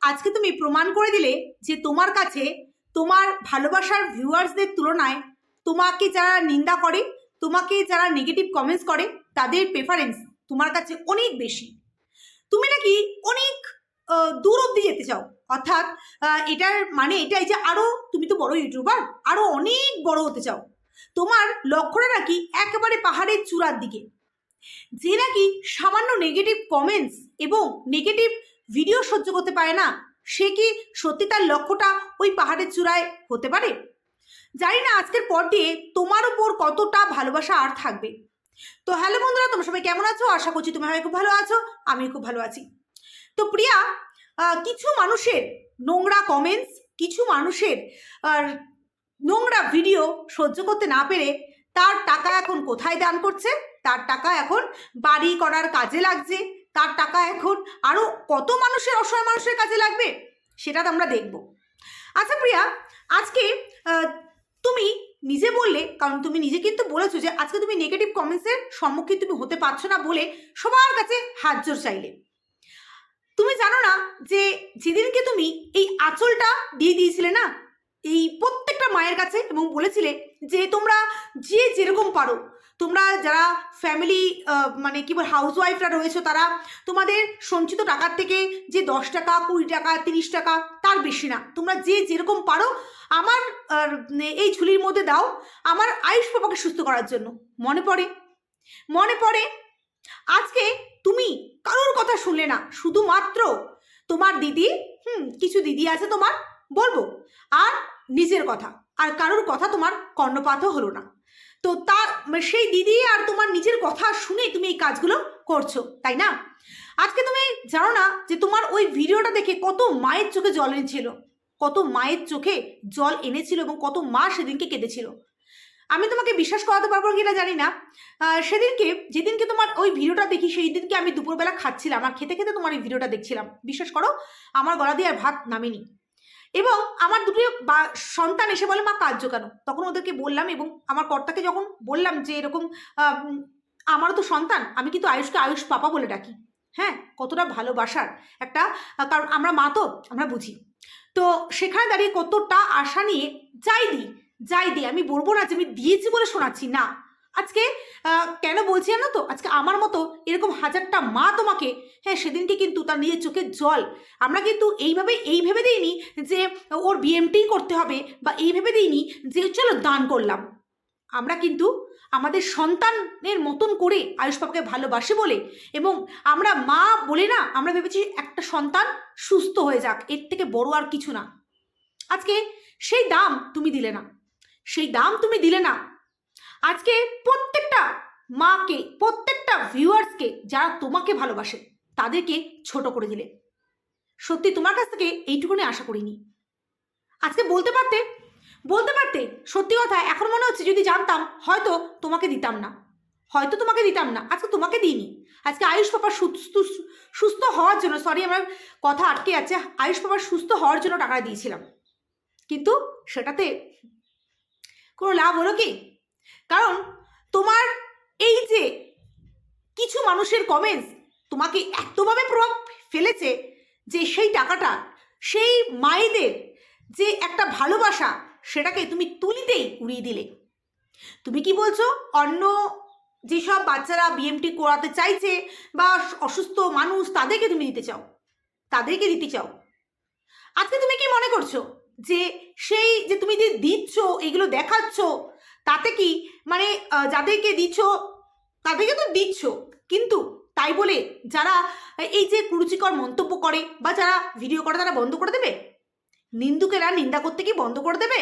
আজকে তুমি প্রমাণ করে দিলে যে তোমার কাছে তোমার ভালোবাসার ভিউয়ার্সদের তুলনায় তোমাকে যারা নিন্দা করে, তোমাকে যারা নেগেটিভ কমেন্টস করে, তাদের প্রেফারেন্স তোমার কাছে অনেক বেশি। তুমি নাকি অনেক দূর অব্দি যেতে চাও, অর্থাৎ এটার মানে এটাই যে আরও তুমি তো বড় ইউটিউবার, আরও অনেক বড় হতে চাও। তোমার লক্ষ্যটা নাকি একেবারে পাহাড়ের চূড়ার দিকে। যে নাকি সামান্য নেগেটিভ কমেন্টস এবং নেগেটিভ ভিডিও সহ্য করতে পারে না, সে কি সত্যি তার লক্ষ্যটা ওই পাহাড়ের চূড়ায় হতে পারে? জানি না আজকের পর দিয়ে তোমার উপর কতটা ভালোবাসা আর থাকবে। তো হ্যালো বন্ধুরা, তোমরা সবাই কেমন আছো? আশা করছি তোমরা সবাই খুব ভালো আছো, আমি খুব ভালো আছি। তো প্রিয়া, কিছু মানুষের নোংরা কমেন্টস, কিছু মানুষের নোংরা ভিডিও সহ্য করতে না পেরে তার টাকা এখন কোথায় দান করছে? তার টাকা এখন বাড়ি করার কাজে লাগছে, তার টাকা এখন আরও কত মানুষের, অসহায় মানুষের কাজে লাগবে, সেটা তো আমরা দেখব। আচ্ছা প্রিয়া, আজকে তুমি নিজে বললে, কারণ তুমি নিজে কিন্তু বলেছো যে আজকে তুমি নেগেটিভ কমেন্টসের সম্মুখীন তুমি হতে পারছো না বলে সবার কাছে হাত জোর চাইলে। তুমি জানো না যে যেদিনকে তুমি এই আঁচলটা দিয়ে দিয়েছিলে না এই প্রত্যেকটা মায়ের কাছে, এবং বলেছিলে যে তোমরা যে যেরকম পারো, তোমরা যারা ফ্যামিলি মানে কি বল হাউস ওয়াইফরা রয়েছো, তারা তোমাদের সঞ্চিত টাকার থেকে যে 10 টাকা, 20 টাকা, 30 টাকা, তার বেশি না, তোমরা যে যেরকম পারো আমার এই ঝুলির মধ্যে দাও আমার আয়ুষ বাবাকে সুস্থ করার জন্য। মনে পড়ে? মনে পড়ে? আজকে তুমি কারোর কথা শুনলে না, শুধুমাত্র তোমার দিদি, কিছু দিদি আছে তোমার বলবো, আর নিজের কথা, আর কারোর কথা তোমার কর্ণপাতও হলো না। তো তার সেই দিদি আর তোমার নিজের কথা শুনে তুমি এই কাজগুলো করছো, তাই না? আজকে তুমি জানো না যে তোমার ওই ভিডিওটা দেখে কত মায়ের চোখে জল এনেছিল, কত মায়ের চোখে জল এনেছিল এবং কত মা সেদিনকে কেঁদেছিল। আমি তোমাকে বিশ্বাস করাতে পারবো কিনা জানি না, সেদিনকে যেদিনকে তোমার ওই ভিডিওটা দেখি সেই দিনকে আমি দুপুরবেলা খাচ্ছিলাম, আর খেতে খেতে তোমার এই ভিডিওটা দেখছিলাম। বিশ্বাস করো, আমার গলা দিয়ে আর ভাত নামেনি। এবং আমার দুটো সন্তান এসে বলে মা কাঁদছো কেন? তখন ওদেরকে বললাম, এবং আমার কর্তাকে যখন বললাম যে এরকম আমারও তো সন্তান, আমি কিন্তু আয়ুষকে আয়ুষ পাপা বলে ডাকি। হ্যাঁ, কতটা ভালোবাসার একটা, কারণ আমরা মা তো আমরা বুঝি। তো সেখানে দাঁড়িয়ে কতটা আশা নিয়ে যাই দিই, আমি বলবো না যে আমি দিয়েছি বলে শোনাচ্ছি না। আজকে কেন বলছি জানো তো, আজকে আমার মতো এরকম হাজারটা মা তোমাকে, হ্যাঁ সেদিনকে কিন্তু তার নিজের চোখের জল, আমরা কিন্তু এই ভেবে দিইনি যে ওর বিএমটি করতে হবে, বা এই ভেবে দিইনি যে চলো দান করলাম। আমরা কিন্তু আমাদের সন্তানের মতন করে আয়ুষ পাপাকে ভালোবাসে বলে, এবং আমরা মা বলে না, আমরা ভেবেছি একটা সন্তান সুস্থ হয়ে যাক, এর থেকে বড় আর কিছু না। আজকে সেই দাম তুমি দিলে না, সেই দাম তুমি দিলে না। আজকে প্রত্যেকটা মাকে, প্রত্যেকটা ভিউয়ার্সকে যারা তোমাকে ভালোবাসে তাদেরকে ছোট করে দিলে। সত্যি তোমার কাছ থেকে এইটুকুনি আশা করিনি। আজকে বলতে পারতে, সত্যি কথা এখন মনে হচ্ছে যদি জানতাম হয়তো তোমাকে দিতাম না, আজকে তোমাকে দিইনি। আজকে আয়ুষ পাপা সুস্থ হওয়ার জন্য, সরি আমার কথা আটকে আছে, আয়ুষ পাপার সুস্থ হওয়ার জন্য টাকা দিয়েছিলাম, কিন্তু সেটাতে কোনো লাভ হলো কি? কারণ তোমার এই যে কিছু মানুষের কমেন্টস তোমাকে এতভাবে প্রভাব ফেলেছে যে সেই টাকাটা, সেই মায়েদের যে একটা ভালোবাসা, সেটাকে তুমি তুলিতেই উড়িয়ে দিলে। তুমি কি বলছো? অন্য যেসব বাচ্চারা বিএমটি করাতে চাইছে বা অসুস্থ মানুষ, তাদেরকে তুমি দিতে চাও, আজকে তুমি কি মনে করছো যে সেই যে তুমি যে দিচ্ছ, এগুলো দেখাচ্ছ, তাতে কি মানে যাদেরকে দিচ্ছ তাদেরকে তো দিচ্ছ, কিন্তু তাই বলে যারা এই যে কুরুচিকর মন্তব্য করে বা যারা ভিডিও করে তারা বন্ধ করে দেবে? নিন্দুকেরা নিন্দা করতে কি বন্ধ করে দেবে?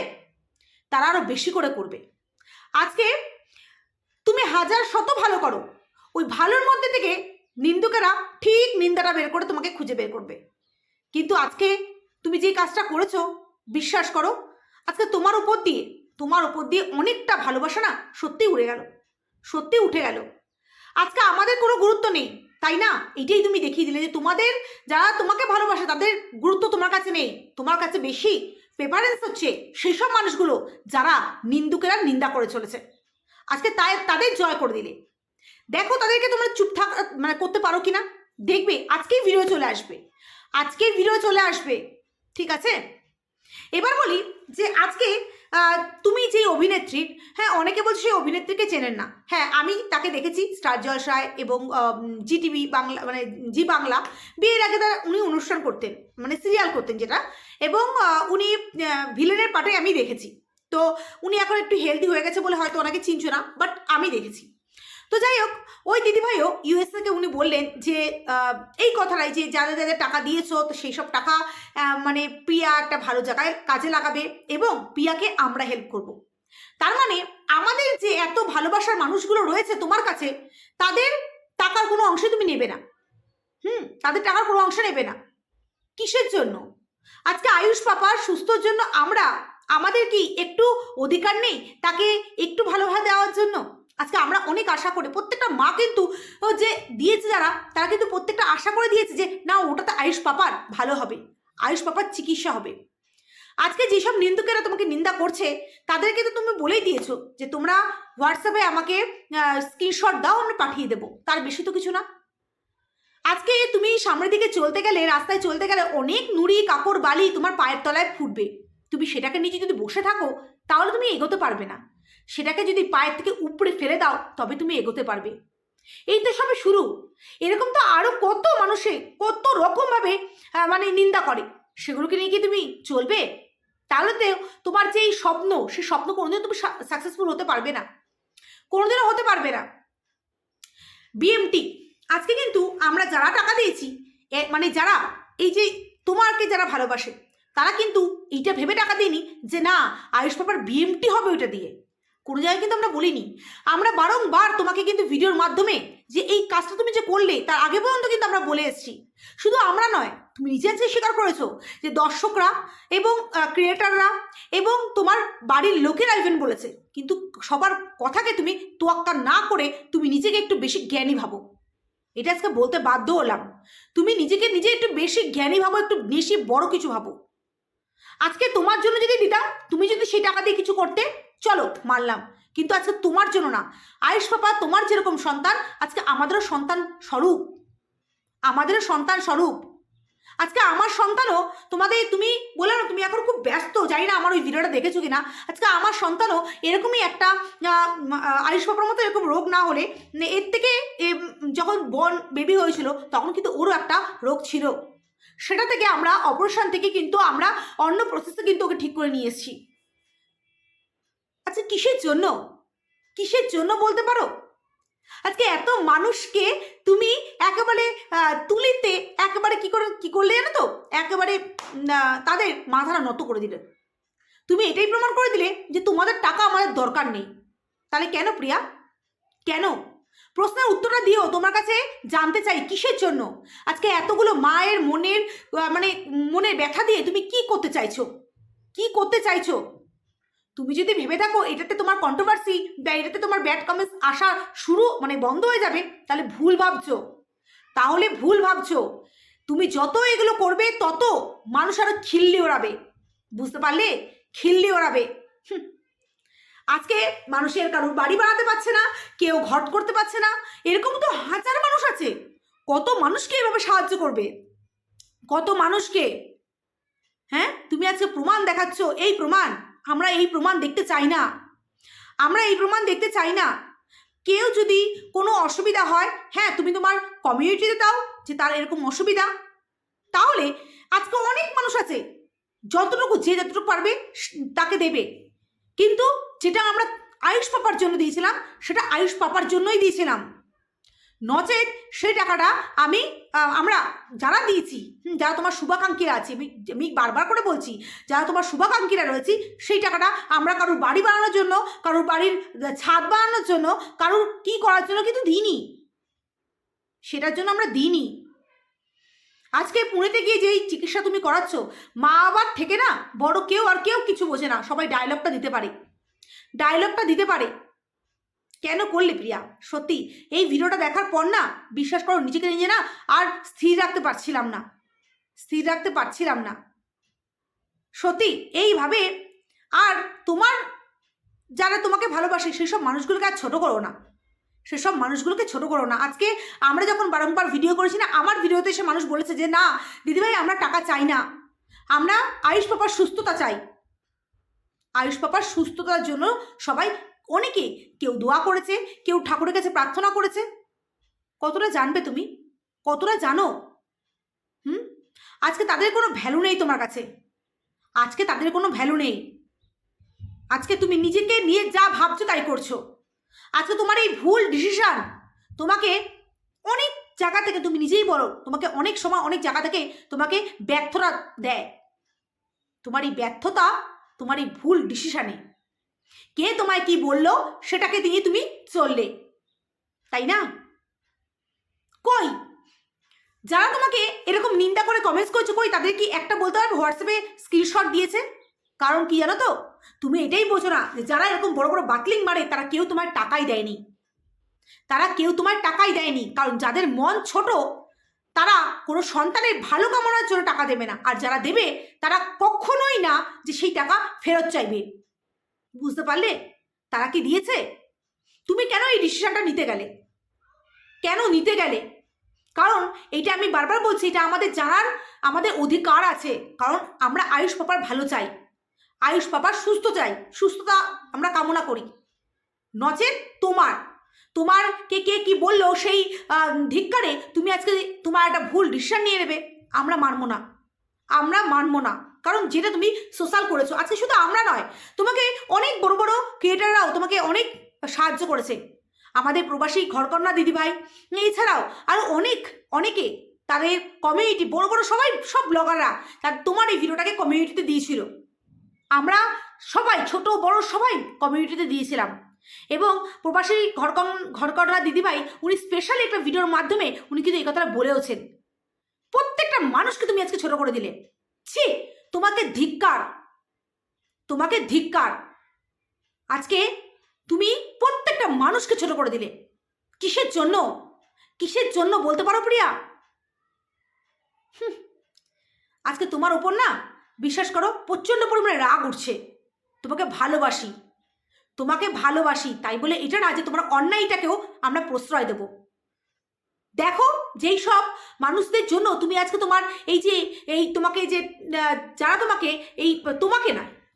তারা আরো বেশি করে করবে। আজকে তুমি হাজার শত ভালো করো, ওই ভালোর মধ্যে থেকে নিন্দুকেরা ঠিক নিন্দাটা বের করে তোমাকে খুঁজে বের করবে। কিন্তু আজকে তুমি যে কাজটা করেছো, বিশ্বাস করো আজকে তোমার উপর দিয়ে অনেকটা ভালোবাসা না সত্যি উঠে গেল। আজকে আমাদের কোনো গুরুত্ব নেই, তাই না? এটাই তুমি দেখিয়ে দিলে যে তোমাদের যারা তোমাকে ভালোবাসে তাদের গুরুত্ব তোমার কাছে নেই, তোমার কাছে বেশি প্রেফারেন্স হচ্ছে সেই সব মানুষগুলো যারা নিন্দুকেরা নিন্দা করে চলেছে। আজকে তাদের জয় করে দিলে। দেখো তাদেরকে তোমরা চুপ থাক মানে করতে পারো কিনা, দেখবে আজকেই ভিডিও চলে আসবে। আজকের ভিডিও চলে আসবে, ঠিক আছে? এবার বলি যে আজকে তুমি যে অভিনেত্রীর, হ্যাঁ অনেকে বলছে সেই অভিনেত্রীকে চেনেন না। হ্যাঁ আমি তাকে দেখেছি স্টার জলসায় এবং জি টিভি বাংলা, মানে জি বাংলা। বিয়ের আগে উনি অনুষ্ঠান করতেন, মানে সিরিয়াল করতেন যেটা, এবং উনি ভিলেনের পার্টে আমি দেখেছি। তো উনি এখন একটু হেলদি হয়ে গেছে বলে হয়তো ওনাকে চিনছো না, বাট আমি দেখেছি। তো যাই হোক, ওই দিদিভাইও ইউএসএকে উনি বললেন যে এই কথাটাই যে যাদের যাদের টাকা দিয়েছো তো সেই সব টাকা মানে প্রিয়া একটা ভালো জায়গায় কাজে লাগাবে এবং প্রিয়াকে আমরা হেল্প করব। তার মানে আমাদের যে এত ভালোবাসার মানুষগুলো রয়েছে তোমার কাছে, তাদের টাকার কোনো অংশ তুমি নেবে না। তাদের টাকার কোনো অংশ নেবে না। কিসের জন্য? আজকে আয়ুষ পাপার সুস্থর জন্য আমরা, আমাদের কি একটু অধিকার নেই তাকে একটু ভালোভাবে দেওয়ার জন্য? আজকে আমরা অনেক আশা করে, প্রত্যেকটা মা কিন্তু যে দিয়েছে যারা, তারা কিন্তু প্রত্যেকটা আশা করে দিয়েছে যে না ওটাতে আয়ুষ পাপার ভালো হবে, আয়ুষ পাপার চিকিৎসা হবে। আজকে যেসব নিন্দুকেরা তোমাকে নিন্দা করছে তাদেরকে তো তুমি বলেই দিয়েছো যে তোমরা হোয়াটসঅ্যাপে আমাকে স্ক্রিনশট দাও, আমি পাঠিয়ে দেবো, তার বেশি তো কিছু না। আজকে তুমি সামনের দিকে চলতে গেলে, রাস্তায় চলতে গেলে অনেক নুড়ি কাপড় বালি তোমার পায়ের তলায় ফুটবে। তুমি সেটাকে নিচে যদি বসে থাকো তাহলে তুমি এগোতে পারবে না। সেটাকে যদি পায়ের থেকে উপড়ে ফেলে দাও তবে তুমি এগোতে পারবে। এই তো সবে শুরু। এরকম তো আরো কত মানুষে কত রকমভাবে মানে নিন্দা করে, সেগুলোকে নিয়ে কি তুমি চলবে? তাহলে তো তোমার যে এই স্বপ্ন, সেই স্বপ্ন কোনোদিন তুমি সাকসেসফুল হতে পারবে না, কোনোদিনও হতে পারবে না। বিএমটি আজকে কিন্তু আমরা যারা টাকা দিয়েছি, মানে যারা এই যে তোমাকে যারা ভালোবাসে, তারা কিন্তু এইটা ভেবে টাকা দিইনি যে না আয়ুষ পাপার বিএমটি হবে ওইটা দিয়ে। কোনো জায়গায় কিন্তু আমরা বলিনি। আমরা বারংবার তোমাকে কিন্তু ভিডিওর মাধ্যমে যে এই কাজটা তুমি যে করলে তার আগে পর্যন্ত কিন্তু আমরা বলে এসেছি। শুধু আমরা নয়, তুমি নিজে আজকে স্বীকার করেছো যে দর্শকরা এবং ক্রিয়েটাররা এবং তোমার বাড়ির লোকেরা ইভেন বলেছে। কিন্তু সবার কথাকে তুমি তোয়াক্কা না করে তুমি নিজেকে একটু বেশি জ্ঞানী ভাবো। এটা আজকে বলতে বাধ্য হলাম। তুমি নিজেকে নিজে একটু বেশি জ্ঞানী ভাবো, একটু বেশি বড় কিছু ভাবো। আজকে তোমার জন্য যদি দিতাম, তুমি যদি সেই টাকা দিয়ে কিছু করতে, চলো মানলাম, কিন্তু আজকে তোমার জন্য না। আয়ুষ পাপা তোমার যেরকম সন্তান, আজকে আমাদেরও সন্তান স্বরূপ, আমাদেরও সন্তান স্বরূপ। আজকে আমার সন্তানও তোমাদের, তুমি বলে না তুমি এখন খুব ব্যস্ত, জানি না আমার ওই ভিডিওটা দেখেছো কিনা। আজকে আমার সন্তানও এরকমই একটা আয়ুষ পাপার মতো এরকম রোগ না হলে, এর থেকে যখন বন বেবি হয়েছিল তখন কিন্তু ওরও একটা রোগ ছিল, সেটা থেকে আমরা অপারেশন থেকে কিন্তু আমরা অন্য প্রসেসে কিন্তু ওকে ঠিক করে নিয়ে এসেছি। আচ্ছা কিসের জন্য, কিসের জন্য বলতে পারো? আজকে এত মানুষকে তুমি একেবারে তুলিতে একেবারে কি করলে জানো তো, একেবারে তাদের মাথাটা নত করে দিলে। তুমি এটাই প্রমাণ করে দিলে যে তোমাদের টাকা আমাদের দরকার নেই। তাহলে কেন প্রিয়া, কেন? প্রশ্নের উত্তরটা দিও, তোমার কাছে জানতে চাই কিসের জন্য আজকে এতগুলো মায়ের মনের মানে মনের ব্যথা দিয়ে তুমি কি করতে চাইছো, কি করতে চাইছো? তুমি যদি ভেবে থাকো এটাতে তোমার কন্ট্রোভার্সি বা এটাতে তোমার ব্যাড কমেন্টস আসা শুরু মানে বন্ধ হয়ে যাবে, তাহলে ভুল ভাবছো, তাহলে ভুল ভাবছো। তুমি যত এগুলো করবে তত মানুষ আরো খিল্লি ওড়াবে, বুঝতে পারলে? খিল্লি ওড়াবে। আজকে মানুষের কারোর বাড়ি বানাতে পারছে না, কেউ ঘট করতে পারছে না, এরকম তো হাজার মানুষ আছে। কত মানুষকে এভাবে সাহায্য করবে, কত মানুষকে? হ্যাঁ তুমি আজকে প্রমাণ দেখাচ্ছ, এই প্রমাণ, আমরা এই প্রমাণ দেখতে চাই না, আমরা এই প্রমাণ দেখতে চাই না। কেউ যদি কোনো অসুবিধা হয়, হ্যাঁ তুমি তোমার কমিউনিটিতে দাও যে তার এরকম অসুবিধা, তাহলে আজকে অনেক মানুষ আছে যতটুকু যে যতটুকু পারবে তাকে দেবে। কিন্তু যেটা আমরা আয়ুষ পাপার জন্য দিয়েছিলাম সেটা আয়ুষ পাপার জন্যই দিয়েছিলাম, নচেত সেই টাকাটা আমরা যারা দিয়েছি, যারা তোমার শুভাকাঙ্ক্ষীরা আছে, আমি বারবার করে বলছি, যারা তোমার শুভাকাঙ্ক্ষীরা রয়েছে, সেই টাকাটা আমরা কারোর বাড়ি বানানোর জন্য, কারোর বাড়ির ছাদ বানানোর জন্য, কারোর কি করার জন্য কিন্তু দিইনি, সেটার জন্য আমরা দিইনি। আজকে পুনেতে গিয়ে যেই চিকিৎসা তুমি করাচ্ছ, মা বাবার থেকে না বড় কেউ আর কেউ কিছু বোঝে না, সবাই ডায়লগটা দিতে পারে, ডায়লগটা দিতে পারে। কেন করলে প্রিয়া? সত্যি এই ভিডিওটা দেখার পর না, বিশ্বাস করো নিজেকে নিজে না আর স্থির রাখতে পারছিলাম না, স্থির রাখতে পারছিলাম না সত্যি এইভাবে। আর তোমার যারা তোমাকে ভালোবাসে সেই সব মানুষগুলোকে আর ছোট করো না, সেসব মানুষগুলোকে ছোট করো না। আজকে আমরা যখন বারংবার ভিডিও করেছি না, আমার ভিডিওতে এসে মানুষ বলেছে যে না দিদিভাই আমরা টাকা চাই না, আমরা আয়ুষ পাপার সুস্থতা চাই। আয়ুষ পাপার সুস্থতার জন্য সবাই অনেকে, কেউ দোয়া করেছে, কেউ ঠাকুরের কাছে প্রার্থনা করেছে। কতটা জানবে তুমি, কতটা জানো? আজকে তাদের কোনো ভ্যালু নেই তোমার কাছে, আজকে তাদের কোনো ভ্যালু নেই। আজকে তুমি নিজেকে নিয়ে যা ভাবছো তাই করছো। আজকে তোমার এই ভুল ডিসিশন তোমাকে অনেক জায়গা থেকে, তুমি নিজেই বলো, তোমাকে অনেক সময় অনেক জায়গা থেকে তোমাকে ব্যর্থতা দেয়। তোমার এই ব্যর্থতা তোমার এই ভুল ডিসিশনে, কে তোমায় কি বললো সেটাকে দিয়ে তুমি চললে, তাই না? কই যারা তোমাকে এরকম নিন্দা করে কমেন্টস করছো, কই তাদের কি একটা বলতে পারবে হোয়াটসঅ্যাপে স্ক্রিনশট দিয়েছে? কারণ কি জানো তো, তুমি এটাই বোঝো না যে যারা এরকম বড় বড় বাকলিং মারে তারা কেউ তোমার টাকাই দেয়নি, তারা কেউ তোমার টাকাই দেয়নি। কারণ যাদের মন ছোট তারা কোনো সন্তানের ভালো কামনার জন্য টাকা দেবে না, আর যারা দেবে তারা কখনোই না যে সেই টাকা ফেরত চাইবে। বুঝতে পারলে? তারা কি দিয়েছে? তুমি কেন এই ডিসিশনটা নিতে গেলে? কেন নিতে গেলে? কারণ এটা আমি বারবার বলছি, এটা আমাদের জানার আমাদের অধিকার আছে। কারণ আমরা আয়ুষ পাপার ভালো চাই, আয়ুষ পাপার সুস্থ চাই, সুস্থতা আমরা কামনা করি। নচেত তোমার কে কে কি বললো সেই ধিক্কারে তুমি আজকে তোমার একটা ভুল ডিসিশন নিয়ে নেবে, আমরা মানবো না, আমরা মানবো না। কারণ যেটা তুমি সোশ্যাল করেছো, আজকে শুধু আমরা নয়, তোমাকে অনেক বড় বড় ক্রিয়েটাররাও তোমাকে অনেক সাহায্য করেছে। আমাদের প্রবাসী ঘরকন্যা দিদিভাই, এছাড়াও আরও অনেকে তাদের কমিউনিটি, বড় বড় সবাই, সব ব্লগাররা তোমার এই ভিডিওটাকে কমিউনিটিতে দিয়েছিল। আমরা সবাই, ছোট বড় সবাই কমিউনিটিতে দিয়েছিলাম। এবং প্রবাসী ঘরকন্যা দিদিভাই উনি স্পেশাল একটা ভিডিওর মাধ্যমে উনি কিন্তু এই কথাটা বলেওছেন। প্রত্যেকটা মানুষকে তুমি আজকে ছোট করে দিলে। ছি, তোমাকে ধিক্কার, তোমাকে ধিক্কার। আজকে তুমি প্রত্যেকটা মানুষকে ছোট করে দিলে। কিসের জন্য? কিসের জন্য বলতে পারো প্রিয়া? আজকে তোমার ওপর না বিশ্বাস করো প্রচণ্ড পরিমাণে রাগ উঠছে। তোমাকে ভালোবাসি, তোমাকে ভালোবাসি, তাই বলে এটা না যে তোমার অন্যায়টাকেও আমরা প্রশ্রয় দেব। দেখো যেই সব মানুষদের জন্য তুমি আজকে তোমার তোমাকে যে যারা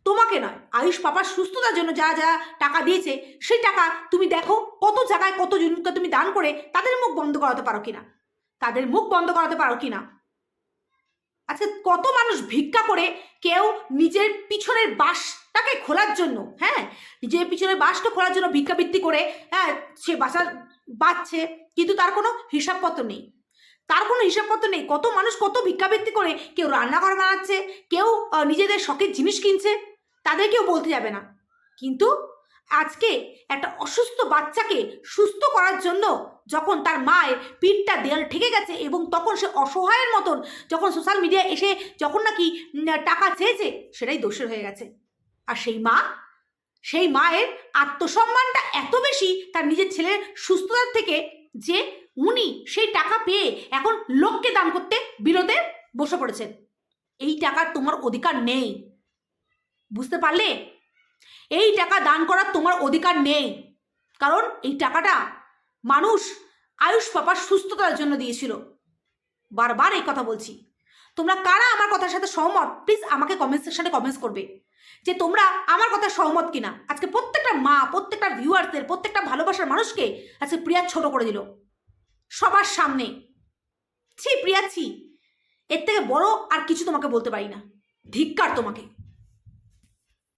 তোমাকে নয় আয়ুষ পাপার সুস্থতার জন্য যা যা টাকা দিয়েছে, সেই টাকা তুমি দেখো কত জায়গায় কত জনকে তুমি দান করে তাদের মুখ বন্ধ করাতে পারো কিনা, তাদের মুখ বন্ধ করাতে পারো কিনা। আচ্ছা কত মানুষ ভিক্ষা করে, কেউ নিজের পিছনের বাসটাকে খোলার জন্য, নিজের পিছনের বাসটা খোলার জন্য ভিক্ষাবৃত্তি করে সে বাঁচছে, কিন্তু তার কোনো হিসাবপত্র নেই, তার কোনো হিসাবপত্র নেই। কত মানুষ কত ভিক্ষাবৃত্তি করে, কেউ রান্নাঘর বানাচ্ছে, কেউ নিজেদের শখের জিনিস কিনছে, তাদের কেউ বলতে যাবে না। কিন্তু আজকে একটা অসুস্থ বাচ্চাকে সুস্থ করার জন্য যখন তার মায়ের পিঠটা দেয়াল ঠেকে গেছে এবং তখন সে অসহায়ের মতন যখন সোশ্যাল মিডিয়ায় এসে যখন নাকি টাকা চেয়েছে, সেটাই দোষের হয়ে গেছে। আর সেই মায়ের আত্মসম্মানটা এত বেশি তার নিজের ছেলের সুস্থতার থেকে যে উনি সেই টাকা পেয়ে এখন লোককে দান করতে বিরোধে বসে পড়েছেন। এই টাকার তোমার অধিকার নেই, বুঝতে পারলে? এই টাকা দান করার তোমার অধিকার নেই। কারণ এই টাকাটা মানুষ আয়ুষ পাপার সুস্থতার জন্য দিয়েছিল। বারবার এই কথা বলছি। তোমরা কারা আমার কথার সাথে সহমত প্লিজ আমাকে কমেন্ট সেকশনে কমেন্টস করবে যে তোমরা আমার কথা সহমত কিনা। আজকে প্রত্যেকটা মা, প্রত্যেকটা ভিউয়ারদের, প্রত্যেকটা ভালোবাসার মানুষকে আজকে প্রিয়া ছোট করে দিল সবার সামনে। ছি প্রিয়া, ছি, এর থেকে বড় আর কিছু তোমাকে বলতে পারি না। ধিক্কার তোমাকে।